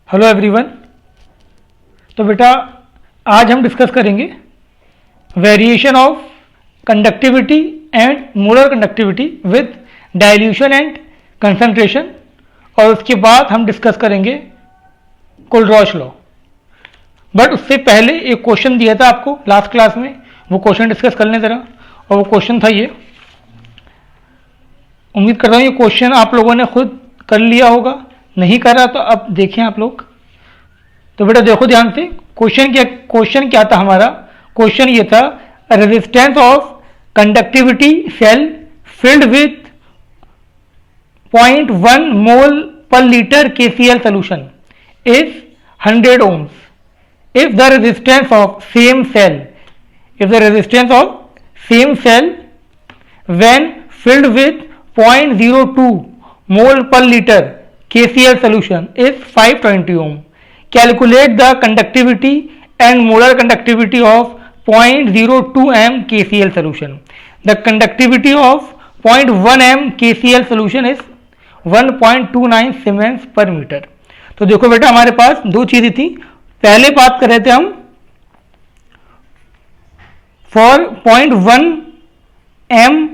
Hello everyone. तो बेटा आज हम डिस्कस करेंगे variation of conductivity and molar conductivity with dilution and concentration, और उसके बाद हम डिस्कस करेंगे कोलरॉश लॉ। बट उससे पहले एक क्वेश्चन दिया था आपको लास्ट क्लास में, वो क्वेश्चन डिस्कस कर लें ज़रा। और वो क्वेश्चन था ये, उम्मीद कर रहा हूँ ये क्वेश्चन आप लोगों ने खुद कर लिया होगा, नहीं करा तो अब देखें आप लोग। तो बेटा देखो ध्यान से, क्वेश्चन क्या था हमारा। क्वेश्चन ये था, resistance of conductivity cell filled with 0.1 mole per litre KCl solution is 100 ohms if the resistance of same cell when filled with 0.02 mole per liter KCl solution is 520 ohm. Calculate the conductivity and molar conductivity of 0.02 m KCl solution. The conductivity of 0.1 m KCl solution is 1.29 siemens पर metre. तो देखो बेटा हमारे पास दो चीजें थी। पहले बात कर रहे थे हम फॉर 0.1 m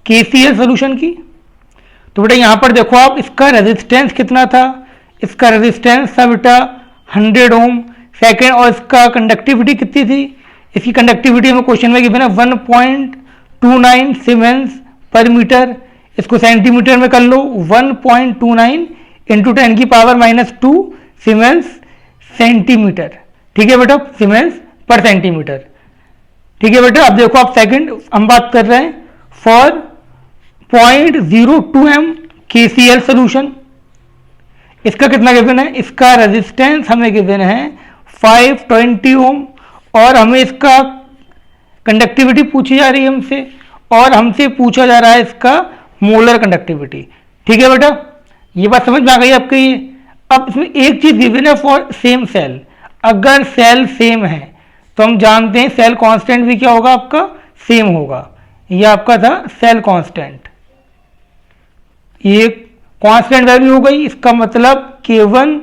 KCl सोल्यूशन की। तो बेटा यहां पर देखो आप, इसका रेजिस्टेंस कितना था, इसका रेजिस्टेंस था बेटा 100 ओम सेकेंड, और इसका कंडक्टिविटी कितनी थी, इसकी कंडक्टिविटी में क्वेश्चन में गिवन है 1.29 सीमेंस पर मीटर। इसको सेंटीमीटर में कर लो, 1.29 इंटू 10 की पावर -2 सीमेंस सेंटीमीटर। ठीक है बेटा, सीमेंस पर सेंटीमीटर। ठीक है बेटा, अब देखो आप सेकंड हम बात कर रहे हैं फॉर 0.02 m KCl सोल्यूशन। इसका कितना गिवन है, इसका रेजिस्टेंस हमें गिवन है 520 ओम, और हमें इसका कंडक्टिविटी पूछी जा रही है हमसे, और हमसे पूछा जा रहा है इसका मोलर कंडक्टिविटी। ठीक है बेटा, ये बात समझ में आ गई आपकी। अब इसमें एक चीज गिवन है फॉर सेम सेल। अगर सेल सेम है तो हम जानते हैं सेल कांस्टेंट भी क्या होगा, आपका सेम होगा। ये आपका था सेल कांस्टेंट, ये कांस्टेंट वैल्यू हो गई। इसका मतलब K1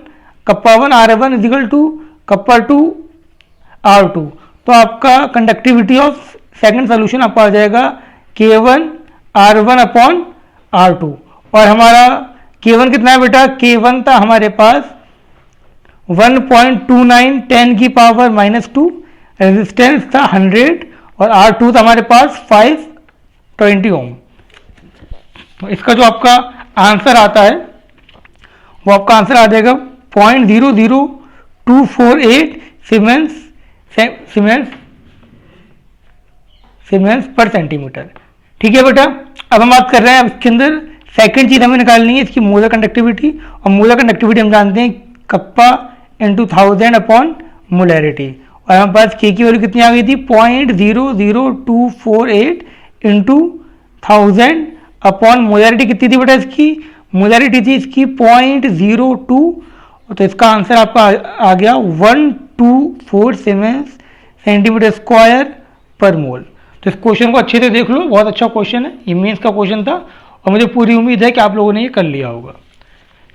kappa 1 R1 is equal to kappa 2 R2। तो आपका कंडक्टिविटी ऑफ सेकंड सोल्यूशन आपका आ जाएगा K1 R1 अपॉन R2। और हमारा K1 कितना है बेटा, K1 था हमारे पास 1.29 10 की पावर -2, रेजिस्टेंस था 100, और R2 था हमारे पास 520 ओम। तो इसका जो आपका आंसर आता है वो आपका आंसर आ जाएगा 0.00248 सीमेंस पर सेंटीमीटर। ठीक है बेटा, अब हम बात कर रहे हैं, अब इसके अंदर सेकंड चीज हमें निकालनी है इसकी मोलर कंडक्टिविटी। और मोलर कंडक्टिविटी हम जानते हैं कप्पा इंटू 1000 अपॉन मोलैरिटी, और हमारे पास के की वैल्यू कितनी आ गई थी 0.00248 इंटू 1000 अपॉन मोलैरिटी कितनी थी बेटा, इसकी मोलैरिटी थी इसकी 0.02। तो इसका आंसर आपका आ गया 124 सीमेंस सेंटीमीटर स्क्वायर पर मोल। तो इस क्वेश्चन को अच्छे से देख लो, बहुत अच्छा क्वेश्चन है, ये मेंस का क्वेश्चन था, और मुझे पूरी उम्मीद है कि आप लोगों ने ये कर लिया होगा।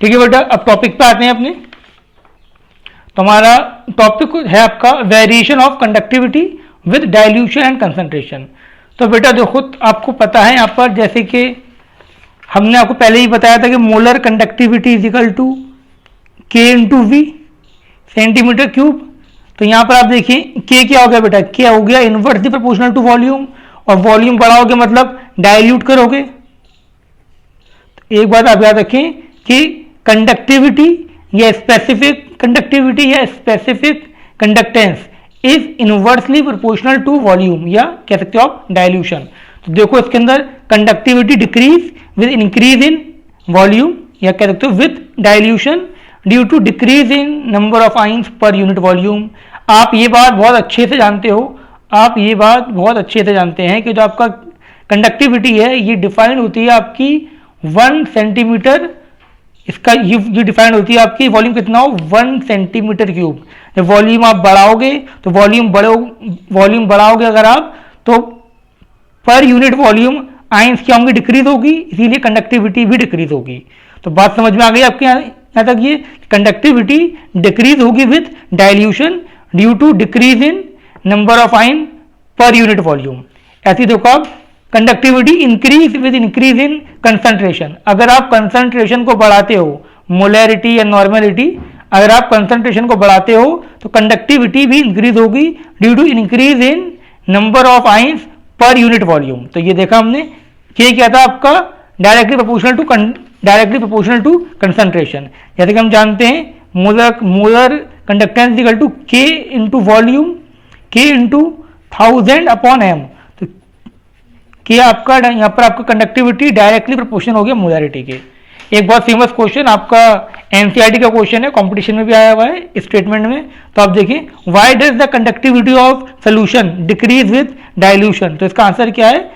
ठीक है बेटा, अब टॉपिक पे आते हैं अपने। तो हमारा टॉपिक है आपका variation of conductivity with dilution and concentration. तो बेटा देखो आपको पता है यहाँ पर, जैसे कि हमने आपको पहले ही बताया था कि molar conductivity is equal to K into V centimetre cube. तो यहाँ पर आप देखिए K क्या हो गया बेटा, K हो गया इनवर्सली प्रोपोर्शनल टू वॉल्यूम, और वॉल्यूम बढ़ाओगे मतलब डाइल्यूट करोगे। तो एक बात आप याद रखें कि कंडक्टिविटी या स्पेसिफिक कंडक्टिविटी या specific conductance is inversely proportional to volume, या कह सकते हो आप डाइल्यूशन। तो देखो इसके अंदर conductivity decrease with increase in volume, या कह सकते हो with dilution due to decrease in number of ions per unit volume. आप ये बात बहुत अच्छे से जानते हो, आप ये बात बहुत अच्छे से जानते हैं कि जो आपका कंडक्टिविटी है ये डिफाइंड होती है आपकी 1 सेंटीमीटर, इसका ये डिफाइंड होती है आपकी वॉल्यूम कितना हो 1 सेंटीमीटर क्यूब। जब वॉल्यूम आप बढ़ाओगे तो वॉल्यूम बढ़ाओगे अगर आप, तो पर यूनिट वॉल्यूम आइंस क्या होंगी, डिक्रीज होगी, इसीलिए कंडक्टिविटी भी डिक्रीज होगी। तो बात समझ में आ गई आपके यहाँ यहाँ तक ये कंडक्टिविटी डिक्रीज होगी with dilution due to decrease in number of ion per unit volume. ऐसी देखो आप conductivity increase with increase in concentration. अगर आप कंसंट्रेशन को बढ़ाते हो, मोलैरिटी या नॉर्मेलिटी, अगर आप कंसंट्रेशन को बढ़ाते हो तो कंडक्टिविटी भी इंक्रीज होगी due to increase in number of ions per unit volume. तो ये देखा हमने कि क्या था आपका डायरेक्टली प्रोपोर्शनल टू कंसंट्रेशन। जैसे कि हम जानते हैं मोलर कंडक्टेंस इक्वल टू के इंटू वॉल्यूम, के इंटू 1000 अपॉन एम। तो के आपका यहाँ पर आपका कंडक्टिविटी डायरेक्टली प्रोपोर्शनल हो गया मोलैरिटी के। एक बहुत फेमस क्वेश्चन आपका एनसीईआरटी का क्वेश्चन है, कंपटीशन में भी आया हुआ है इस स्टेटमेंट में। तो आप देखिए why does the conductivity of solution decrease with dilution. तो इसका आंसर क्या है,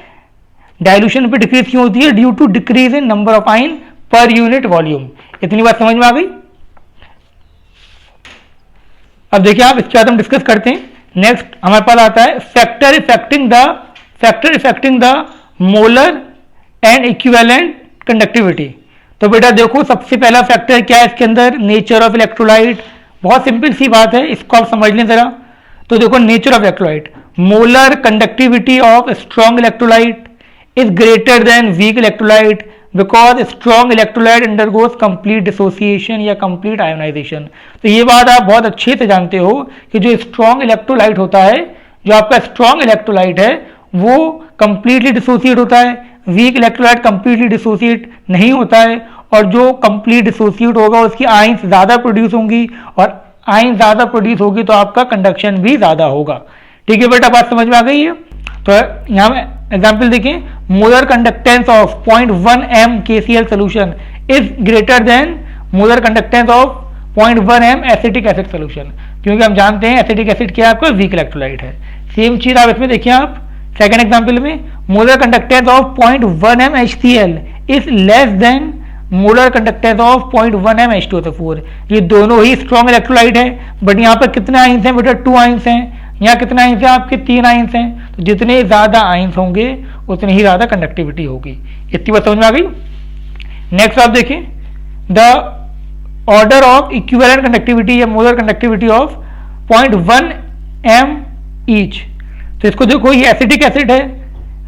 डाइल्यूशन पे डिक्रीज क्यों होती है, due to decrease in number of ion per unit volume. इतनी बात समझ में आ गई। अब देखिए आप इसके बाद हम डिस्कस करते हैं। नेक्स्ट हमारे पास आता है factor affecting the molar and equivalent conductivity. तो बेटा देखो सबसे पहला फैक्टर क्या है इसके अंदर, नेचर ऑफ इलेक्ट्रोलाइट। बहुत सिंपल सी बात है, इसको आप समझ लें जरा। तो देखो nature of electrolyte, molar conductivity of strong electrolyte is greater than weak electrolyte because strong electrolyte undergoes complete dissociation या कंप्लीट आयोनाइजेशन। तो ये बात आप बहुत अच्छे से जानते हो कि जो स्ट्रॉन्ग इलेक्ट्रोलाइट होता है, जो आपका स्ट्रॉन्ग इलेक्ट्रोलाइट है वो कंप्लीटली डिसोसिएट होता है, वीक इलेक्ट्रोलाइट कंप्लीटली डिसोसिएट नहीं होता है। और जो कंप्लीट डिसोसिएट होगा उसकी आयंस ज़्यादा प्रोड्यूस होंगी, और आयंस ज़्यादा प्रोड्यूस होगी तो आपका कंडक्शन भी ज़्यादा होगा। ठीक है बेटा, बात समझ में आ गई है। तो यहाँ में एग्जाम्पल देखें, molar conductance of 0.1 m KCl solution is greater than molar conductance of 0.1 m acetic acid solution. क्योंकि हम जानते हैं एसिटिक एसिड क्या आपका वीक इलेक्ट्रोलाइट है। सेम चीज आप इसमें देखिए, आप सेकेंड एग्जाम्पल में molar conductance of 0.1 m HCl is less than molar conductance of 0.1 m H2SO4। ये दोनों ही स्ट्रॉन्ग इलेक्ट्रोलाइट है, बट यहाँ पर कितने आयंस हैं बेटा, 2 आयंस हैं। यहाँ कितने आयंस हैं आपके, 3 आयंस हैं। तो जितने ज्यादा आयंस होंगे उतनी ही ज्यादा कंडक्टिविटी होगी। इतनी बात समझ में आ गई। नेक्स्ट आप देखें, the order of equivalent conductivity या molar conductivity of 0.1 m each. तो इसको देखो, ये एसिटिक एसिड है,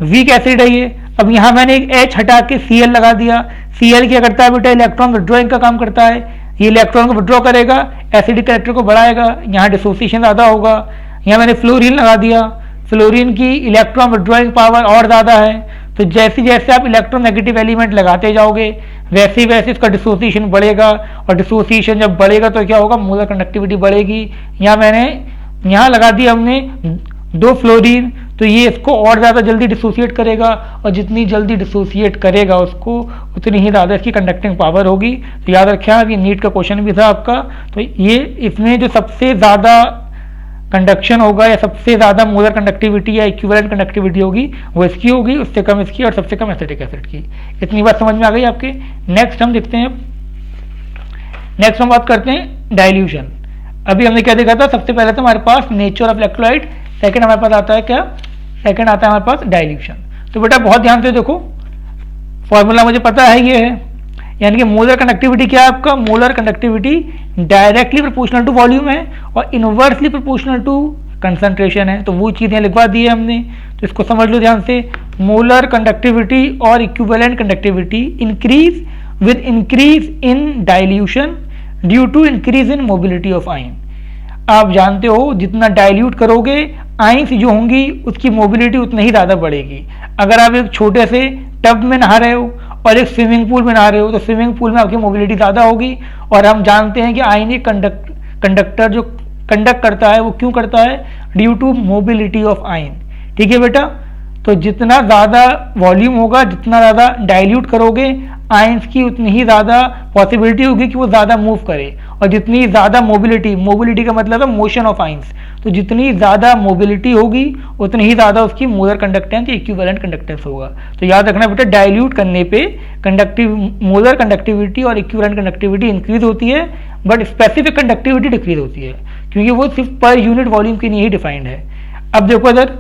वीक एसिड है ये। अब यहाँ मैंने एक H हटा के Cl लगा दिया। Cl क्या करता है बेटा, इलेक्ट्रॉन विड्रॉइंग का काम करता है। ये इलेक्ट्रॉन को विड्रॉ करेगा, एसिडिक कैरेक्टर को बढ़ाएगा, यहाँ डिसोसिएशन ज़्यादा होगा। यहाँ मैंने फ्लोरीन लगा दिया, फ्लोरीन की इलेक्ट्रॉन विड्रॉइंग पावर और ज़्यादा है। तो जैसे जैसे आप इलेक्ट्रोनेगेटिव एलिमेंट लगाते जाओगे वैसे वैसे इसका डिसोसिएशन बढ़ेगा, और डिसोसिएशन जब बढ़ेगा तो क्या होगा, मोलर कंडक्टिविटी बढ़ेगी। यहाँ लगा दिया हमने 2 फ्लोरीन, तो ये इसको और ज़्यादा जल्दी डिसोसिएट करेगा, और जितनी जल्दी डिसोसिएट करेगा उसको उतनी ही ज़्यादा इसकी कंडक्टिंग पावर होगी। तो याद रखें आप, ये नीट का क्वेश्चन भी था आपका। तो ये इसमें जो सबसे ज़्यादा कंडक्शन होगा या सबसे ज़्यादा मोलर कंडक्टिविटी या इक्विवेलेंट कंडक्टिविटी होगी वो इसकी होगी, उससे कम इसकी, और सबसे कम एसिटिक एसिड की। इतनी बात समझ में आ गई आपके। नेक्स्ट हम देखते हैं, नेक्स्ट हम बात करते हैं डाइल्यूशन। अभी हमने क्या देखा था, सबसे पहले तो हमारे पास नेचर ऑफ इलेक्ट्रोलाइट, सेकंड हमारे पास आता है क्या, सेकंड आता है हमारे पास डाइल्यूशन। तो बेटा बहुत ध्यान से देखो, फॉर्मूला मुझे पता है ये है, यानी कि मोलर कंडक्टिविटी क्या है आपका, molar conductivity directly proportional to volume है और इनवर्सली प्रोपोर्शनल टू कंसंट्रेशन है। तो वो चीज़ें लिखवा दी है हमने, तो इसको समझ लो ध्यान से। मोलर कंडक्टिविटी और equivalent conductivity increase with increase in dilution due to increase in mobility of ion. आप जानते हो जितना डाइल्यूट करोगे आयंस जो होंगी उसकी मोबिलिटी उतना ही ज़्यादा बढ़ेगी। अगर आप एक छोटे से टब में नहा रहे हो और एक स्विमिंग पूल में नहा रहे हो तो स्विमिंग पूल में आपकी मोबिलिटी ज़्यादा होगी। और हम जानते हैं कि आयनिक कंडक्टर जो कंडक्ट करता है वो क्यों करता है, due to mobility of ion. ठीक है बेटा, तो जितना ज़्यादा वॉल्यूम होगा, जितना ज़्यादा डाइल्यूट करोगे आयंस की, उतनी ही ज़्यादा पॉसिबिलिटी होगी कि वो ज़्यादा मूव करे। और जितनी ज़्यादा मोबिलिटी का मतलब है मोशन ऑफ आयंस, तो जितनी ज़्यादा मोबिलिटी होगी उतनी ही ज़्यादा उसकी मोलर कंडक्टेंस या इक्विवेलेंट कंडक्टेंस होगा। तो याद रखना बेटा, डाइल्यूट करने पे मोलर कंडक्टिविटी और इक्विवेलेंट कंडक्टिविटी इंक्रीज होती है, बट स्पेसिफिक कंडक्टिविटी डिक्रीज होती है, क्योंकि वो सिर्फ पर यूनिट वॉल्यूम के लिए ही डिफाइंड है। अब देखो इधर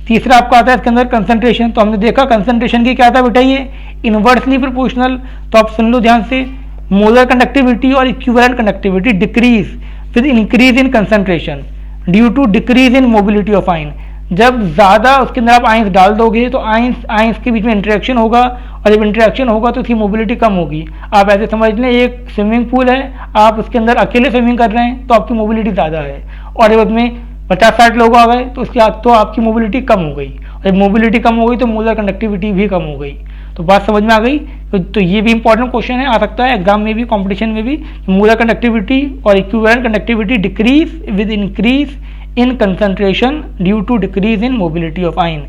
तीसरा आपका आता है इसके अंदर कंसंट्रेशन। तो हमने देखा कंसंट्रेशन की क्या था बेटा, ये इनवर्सली प्रोपोर्शनल। तो आप सुन लो ध्यान से, मोलर कंडक्टिविटी और equivalent conductivity decrease with increase in concentration due to decrease in mobility of ion. जब ज़्यादा उसके अंदर आप आयंस डाल दोगे तो आयंस के बीच में इंटरेक्शन होगा, और जब इंटरेक्शन होगा तो उसकी मोबिलिटी कम होगी। आप ऐसे समझ लें एक स्विमिंग पूल है, आप उसके अंदर अकेले स्विमिंग कर रहे हैं तो आपकी मोबिलिटी ज़्यादा है, और जब उसमें 50-60 लोग आ गए तो तो आपकी मोबिलिटी कम हो गई, और जब मोबिलिटी कम हो गई तो मोलर कंडक्टिविटी भी कम हो गई। तो बात समझ में आ गई। तो ये भी इंपॉर्टेंट क्वेश्चन है, आ सकता है एग्जाम में भी, कंपटीशन में भी। मोलर कंडक्टिविटी और equivalent conductivity decrease with increase in concentration due to decrease in mobility of ion,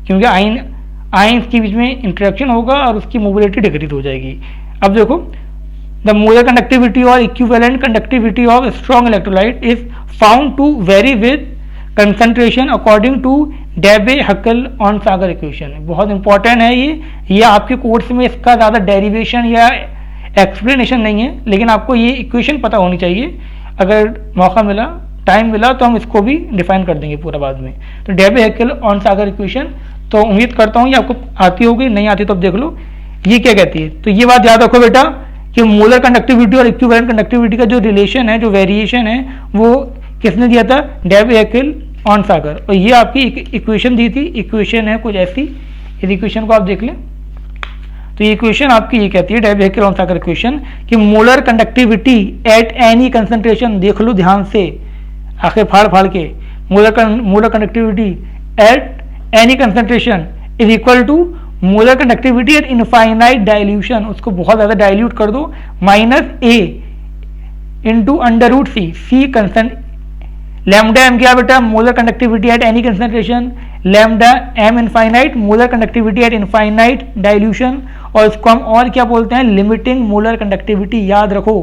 क्योंकि आयंस के बीच में इंटरेक्शन होगा और उसकी मोबिलिटी डिक्रीज हो जाएगी। अब देखो, द मोलर कंडक्टिविटी और equivalent conductivity of strong electrolyte is found to vary with concentration according to Debye Huckel Onsager equation. बहुत इंपॉर्टेंट है ये आपके कोर्स में इसका ज़्यादा डेरिवेशन या एक्सप्लेनेशन नहीं है, लेकिन आपको ये इक्वेशन पता होनी चाहिए। अगर मौका मिला, टाइम मिला तो हम इसको भी डिफाइन कर देंगे पूरा बाद में। तो डेबे-हक्केल-ऑन-सागर इक्वेशन, तो उम्मीद करता हूँ ये आपको आती होगी, नहीं आती तो अब देख लो ये क्या कहती है। तो ये बात याद रखो बेटा कि मोलर कंडक्टिविटी और इक्विवेलेंट कंडक्टिविटी का जो रिलेशन है, जो वेरिएशन है, वो किसने दिया था? डेबे-हक्केल-ऑन-सागर। और ये आपकी इक्वेशन दी थी, इक्वेशन है कुछ ऐसी, इस इक्वेशन को आप देख लें। तो ये इक्वेशन आपकी ये कहती है, डेबे-हक्केल-ऑन-सागर इक्वेशन, कि molar conductivity at any concentration, देख लो ध्यान से आखिर फाड़ के, molar conductivity at any concentration is equal to molar conductivity at infinite dilution, उसको बहुत ज्यादा डाइल्यूट कर दो, minus A into under √c, C constant, lambda M क्या बेटा? Molar conductivity at any concentration, lambda M infinite molar conductivity at infinite dilution, और इसको हम और क्या बोलते हैं? Limiting molar conductivity. याद रखो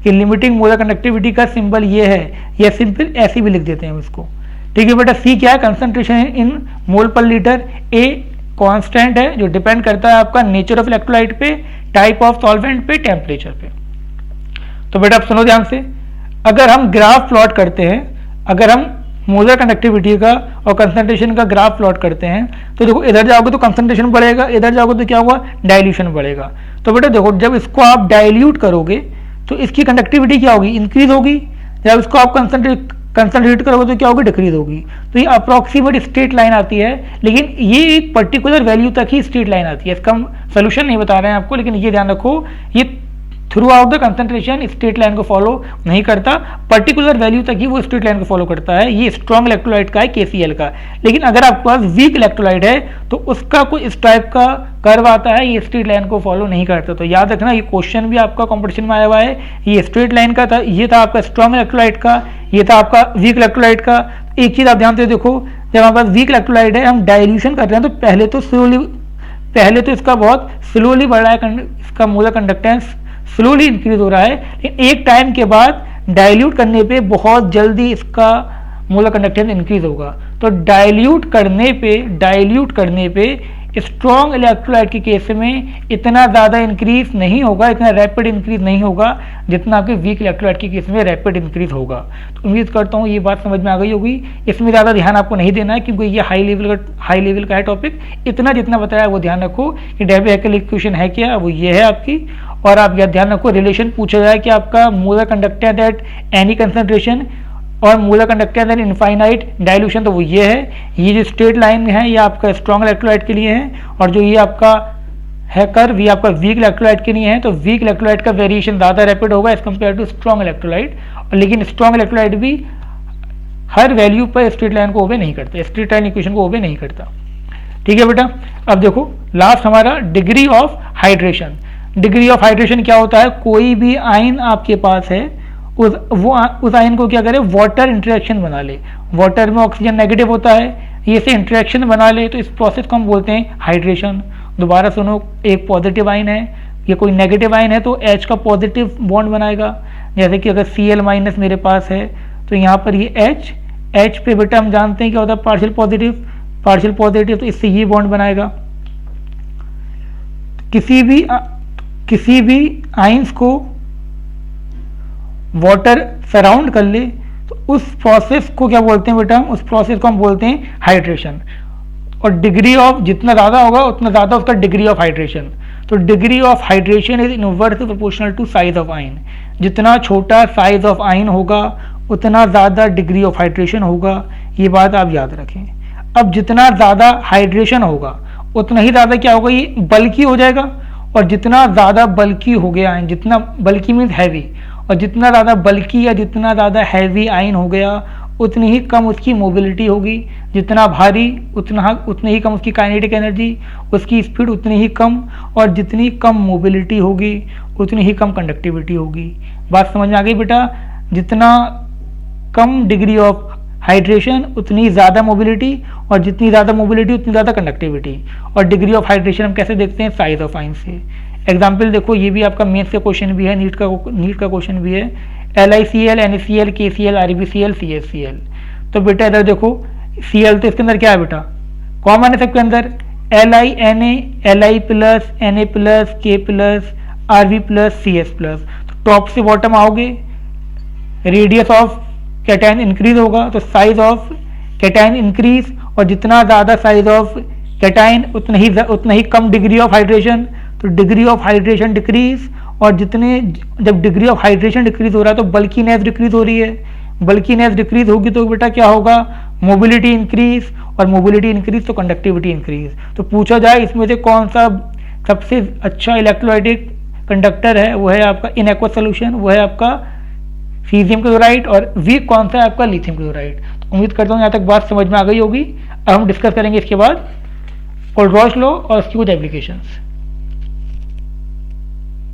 कि लिमिटिंग मोलर कंडक्टिविटी का सिंबल ये है, या सिंपल ऐसे भी लिख देते हैं इसको, ठीक है बेटा। सी क्या है? Concentration in mole per litre. A constant है जो डिपेंड करता है आपका नेचर ऑफ इलेक्ट्रोलाइट पे, टाइप ऑफ सॉल्वेंट पे, टेम्परेचर पे। तो बेटा आप सुनो ध्यान से, अगर हम ग्राफ प्लॉट करते हैं, अगर हम मोलर कंडक्टिविटी का और कंसंट्रेशन का ग्राफ प्लॉट करते हैं, तो देखो इधर जाओगे तो कंसंट्रेशन बढ़ेगा, इधर जाओगे तो क्या होगा? डाइल्यूशन बढ़ेगा। तो बेटा देखो, जब इसको आप डाइल्यूट करोगे तो इसकी कंडक्टिविटी क्या होगी? इंक्रीज होगी। जब इसको आप कंसंट्रेट करोगे तो क्या होगी? डिक्रीज होगी। तो ये अप्रॉक्सीमेट स्ट्रेट लाइन आती है, लेकिन ये एक पर्टिकुलर वैल्यू तक ही स्ट्रेट लाइन आती है। इसका हम सोल्यूशन नहीं बता रहे हैं आपको, लेकिन ये ध्यान रखो, ये through out the concentration straight line को फॉलो नहीं करता, पर्टिकुलर वैल्यू तक ही वो स्ट्रेट लाइन को फॉलो करता है। ये स्ट्रॉन्ग इलेक्ट्रोलाइट का है, KCl का। लेकिन अगर आपके पास वीक इलेक्ट्रोलाइट है तो उसका कोई इस टाइप का कर्व आता है, ये स्ट्रेट लाइन को फॉलो नहीं करता। तो याद रखना, ये क्वेश्चन भी आपका कॉम्पिटिशन में आया हुआ है, ये स्ट्रेट लाइन का था, ये था आपका स्ट्रॉन्ग इलेक्ट्रोलाइट का, ये था आपका वीक इलेक्ट्रोलाइट का। एक चीज आप ध्यान से देखो, जब हमारे पास वीक इलेक्ट्रोलाइट है, हम डाइल्यूशन कर रहे हैं, तो पहले तो इसका बहुत स्लोली बढ़ रहा है, इसका मोलर कंडक्टेंस स्लोली इंक्रीज हो रहा है, लेकिन एक टाइम के बाद डाइल्यूट करने पे बहुत जल्दी इसका मोलर कंडक्टेंस इंक्रीज होगा। तो डाइल्यूट करने पे स्ट्रॉन्ग इलेक्ट्रोलाइट के केस में इतना ज़्यादा इंक्रीज नहीं होगा, इतना रैपिड इंक्रीज नहीं होगा जितना आपके वीक इलेक्ट्रोलाइट के केस में रैपिड इंक्रीज होगा। तो उम्मीद करता हूँ ये बात समझ में आ गई होगी। इसमें ज़्यादा ध्यान आपको नहीं देना है, क्योंकि ये हाई लेवल का है टॉपिक। इतना जितना बताया वो ध्यान रखो कि डेबे-हक्केल इक्वेशन है क्या, वो ये है आपकी। और आप यह ध्यान रखो, रिलेशन पूछा जाए कि आपका molar conductance at any concentration और molar conductance at infinite dilution, तो वो ये है। ये जो स्ट्रेट लाइन है ये आपका स्ट्रॉन्ग इलेक्ट्रोलाइट के लिए है, और जो ये आपका है कर्व, ये आपका वीक इलेक्ट्रोलाइट के लिए है। तो वीक इलेक्ट्रोलाइट का वेरिएशन ज़्यादा रैपिड होगा as compare to strong electrolyte, लेकिन स्ट्रॉन्ग इलेक्ट्रोलाइट भी हर वैल्यू पर स्ट्रेट लाइन को ओबे नहीं करता, स्ट्रेट लाइन इक्वेशन को ओबे नहीं करता। ठीक है बेटा। अब देखो लास्ट हमारा degree of hydration. Degree of hydration क्या होता है? कोई भी आयन आपके पास है, उस आयन को क्या करे? वाटर इंटरेक्शन बना ले। वाटर में ऑक्सीजन नेगेटिव होता है, ये से इंटरेक्शन बना ले, तो इस प्रोसेस को हम बोलते हैं हाइड्रेशन। दोबारा सुनो, एक पॉजिटिव आयन है, ये कोई नेगेटिव आयन है, तो H का पॉजिटिव बॉन्ड बनाएगा। जैसे कि अगर Cl- मेरे पास है तो यहाँ पर ये H पे बेटा हम जानते हैं क्या होता है? पार्शियल पॉजिटिव, तो इससे ये बॉन्ड बनाएगा। किसी भी आयंस को वाटर सराउंड कर ले तो उस प्रोसेस को क्या बोलते हैं बेटा? उस प्रोसेस को हम बोलते हैं हाइड्रेशन। और डिग्री ऑफ जितना ज़्यादा होगा उतना ज़्यादा उसका डिग्री ऑफ हाइड्रेशन। तो degree of hydration is inversely proportional to size of ion. जितना छोटा साइज ऑफ आयन होगा उतना ज़्यादा डिग्री ऑफ हाइड्रेशन होगा, ये बात आप याद रखें। अब जितना ज़्यादा हाइड्रेशन होगा उतना ही ज़्यादा क्या होगा, ये बल्की हो जाएगा, और जितना ज़्यादा बल्की हो गया आयन, जितना बल्की मीन्स हैवी, और जितना ज़्यादा बल्की या जितना ज़्यादा हैवी आयन हो गया उतनी ही कम उसकी मोबिलिटी होगी। जितना भारी उतनी ही कम उसकी काइनेटिक एनर्जी, उसकी स्पीड उतनी ही कम, और जितनी कम मोबिलिटी होगी उतनी ही कम कंडक्टिविटी होगी। बात समझ में आ गई बेटा? जितना कम डिग्री ऑफ हाइड्रेशन उतनी ज़्यादा मोबिलिटी, और जितनी ज़्यादा मोबिलिटी उतनी ज़्यादा कंडक्टिविटी। और डिग्री ऑफ हाइड्रेशन हम कैसे देखते हैं? साइज ऑफ आयन से। एग्जाम्पल देखो, ये भी आपका मेंस का क्वेश्चन भी है, नीट का क्वेश्चन भी है। LiCl, NaCl, KCl, RbCl, CaCl। तो बेटा इधर देखो Cl, तो इसके अंदर क्या है बेटा? कॉमन है सबके अंदर, Li, Na, Li plus, Na plus, K plus, Rb plus, Cs plus. तो टॉप से बॉटम आओगे, रेडियस ऑफ कैटायन इंक्रीज होगा तो साइज ऑफ कैटायन इंक्रीज, और जितना ज़्यादा साइज ऑफ कैटायन उतना ही कम डिग्री ऑफ हाइड्रेशन, तो डिग्री ऑफ हाइड्रेशन डिक्रीज। और जब डिग्री ऑफ हाइड्रेशन डिक्रीज हो रहा है तो बल्कीनेस डिक्रीज हो रही है, बल्कीनेस डिक्रीज होगी तो बेटा क्या होगा? मोबिलिटी इंक्रीज, और मोबिलिटी इंक्रीज तो कंडक्टिविटी इंक्रीज। तो पूछा जाए इसमें से कौन सा सबसे अच्छा इलेक्ट्रोलाइटिक कंडक्टर है, वो है आपका इनएक्वस सोल्यूशन, वो है आपका सीजियम क्लोराइड, और वीक कौन सा है आपका लिथियम क्लोराइड। तो उम्मीद करता हूँ यहाँ तक बात समझ में आ गई होगी। अब हम डिस्कस करेंगे इसके बाद कोलरॉज लॉ और उसकी कुछ एप्लीकेशंस।